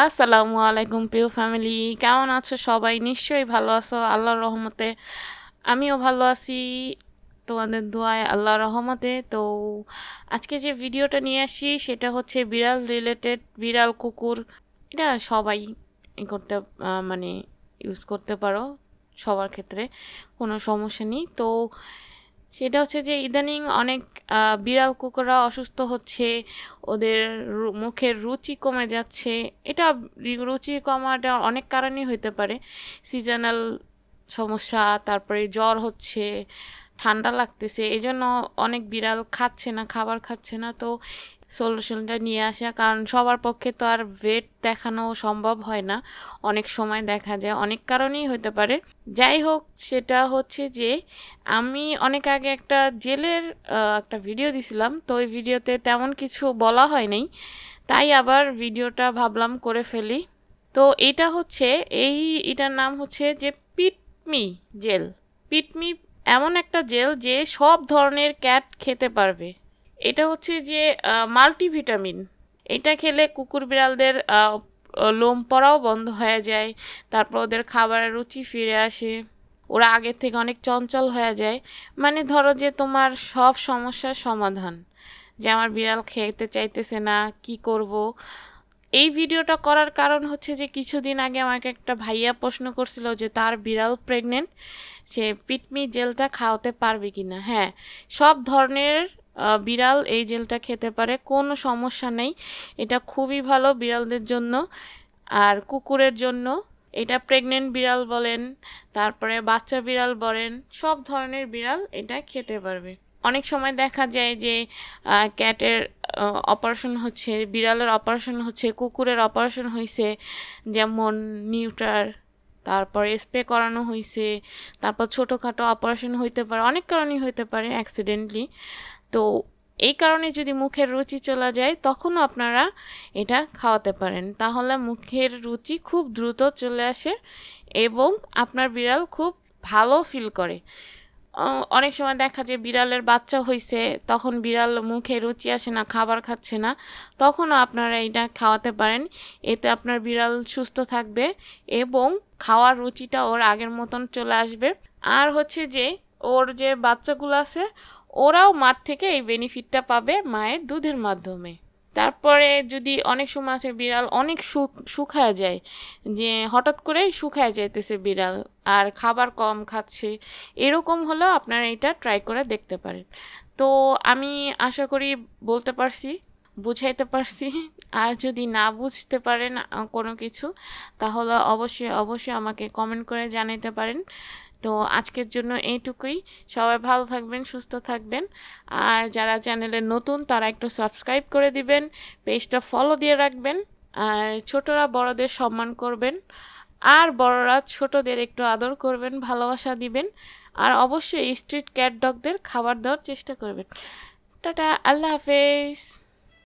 আসসালামু আলাইকুম প্রিয় ফ্যামিলি, কেমন আছো সবাই? নিশ্চয়ই ভালো আছো আল্লাহর রহমতে। আমিও ভালো আছি তোমাদের দোয়ায় আল্লাহর রহমতে। তো আজকে যে ভিডিওটা নিয়ে আসি সেটা হচ্ছে বিড়াল রিলেটেড। বিড়াল কুকুর এটা সবাই করতে মানে ইউজ করতে পারো, সবার ক্ষেত্রে কোনো সমস্যা নেই। তো সেটা হচ্ছে যে ইদানিং অনেক বিড়াল কুকুররা অসুস্থ হচ্ছে, ওদের মুখের রুচি কমে যাচ্ছে। এটা রুচি কমাটা অনেক কারণেই হতে পারে। সিজনাল সমস্যা, তারপরে জ্বর হচ্ছে, ঠান্ডা লাগতেছে, এই জন্য অনেক বিড়াল খাচ্ছে না, খাবার খাচ্ছে না। তো সলিউশনটা নিয়ে আসা, কারণ সবার পক্ষে তো আর ভেট দেখানো সম্ভব হয় না, অনেক সময় দেখা যায় অনেক কারণেই হতে পারে। যাই হোক, সেটা হচ্ছে যে আমি অনেক আগে একটা জেলের একটা ভিডিও দিছিলাম, তো ওই ভিডিওতে তেমন কিছু বলা হয় নাই, তাই আবার ভিডিওটা ভাবলাম করে ফেলি। তো এটা হচ্ছে এটার নাম হচ্ছে যে পিটমি জেল। পিটমি এমন একটা জেল যে সব ধরনের ক্যাট খেতে পারবে। এটা হচ্ছে যে মাল্টিভিটামিন। এটা খেলে কুকুর বিড়ালদের লোম পড়াও বন্ধ হয়ে যায়, তারপর ওদের খাবারের রুচি ফিরে আসে, ওরা আগের থেকে অনেক চঞ্চল হয়ে যায়। মানে ধরো যে তোমার সব সমস্যার সমাধান, যে আমার বিড়াল খেতে চাইতেছে না, কি করব। এই ভিডিওটা করার কারণ হচ্ছে যে কিছুদিন আগে আমাকে একটা ভাইয়া প্রশ্ন করছিল যে তার বিড়াল প্রেগনেন্ট, সে পিটমি জেলটা খাওয়াতে পারবে কিনা। হ্যাঁ, সব ধরনের বিড়াল এই জেলটা খেতে পারে, কোনো সমস্যা নেই। এটা খুবই ভালো বিড়ালদের জন্য আর কুকুরের জন্য। এটা প্রেগনেন্ট বিড়াল বলেন, তারপরে বাচ্চা বিড়াল বলেন, সব ধরনের বিড়াল এটা খেতে পারবে। অনেক সময় দেখা যায় যে ক্যাটের অপারেশন হচ্ছে, বিড়ালের অপারেশন হচ্ছে, কুকুরের অপারেশন হয়েছে, যেমন নিউটার, তারপর স্প্রে করানো হয়েছে, তারপর ছোটোখাটো অপারেশন হইতে পারে, অনেক কারণেই হইতে পারে অ্যাক্সিডেন্টলি। তো এই কারণে যদি মুখের রুচি চলে যায় তখনও আপনারা এটা খাওয়াতে পারেন, তাহলে মুখের রুচি খুব দ্রুত চলে আসে এবং আপনার বিড়াল খুব ভালো ফিল করে। অনেক সময় দেখা যায় বিড়ালের বাচ্চা হয়েছে, তখন বিড়াল মুখে রুচি আসে না, খাবার খাচ্ছে না, তখনও আপনারা এটা খাওয়াতে পারেন। এতে আপনার বিড়াল সুস্থ থাকবে এবং খাওয়ার রুচিটা ওর আগের মতন চলে আসবে। আর হচ্ছে যে ওর যে বাচ্চাগুলো আছে, ওরাও মার থেকে এই বেনিফিটটা পাবে মায়ের দুধের মাধ্যমে। তারপরে যদি অনেক সময় আছে বিড়াল অনেক শুকায় যায়, যে হঠাৎ করেই শুকায় যাইতেছে বিড়াল আর খাবার কম খাচ্ছে, এরকম হলেও আপনারা এটা ট্রাই করে দেখতে পারেন। তো আমি আশা করি বলতে পারছি, বুঝাইতে পারছি। আর যদি না বুঝতে পারেন কোনো কিছু, তাহলে অবশ্যই অবশ্যই আমাকে কমেন্ট করে জানাতে পারেন। তো আজকের জন্য এইটুকুই। সবাই ভালো থাকবেন, সুস্থ থাকবেন। আর যারা চ্যানেলে নতুন তারা একটু সাবস্ক্রাইব করে দিবেন, পেজটা ফলো দিয়ে রাখবেন। আর ছোটরা বড়দের সম্মান করবেন, আর বড়রা ছোটদের একটু আদর করবেন, ভালোবাসা দিবেন। আর অবশ্যই স্ট্রিট ক্যাট ডগদের খাবার দেওয়ার চেষ্টা করবেন। টাটা, আল্লাহ হাফেজ।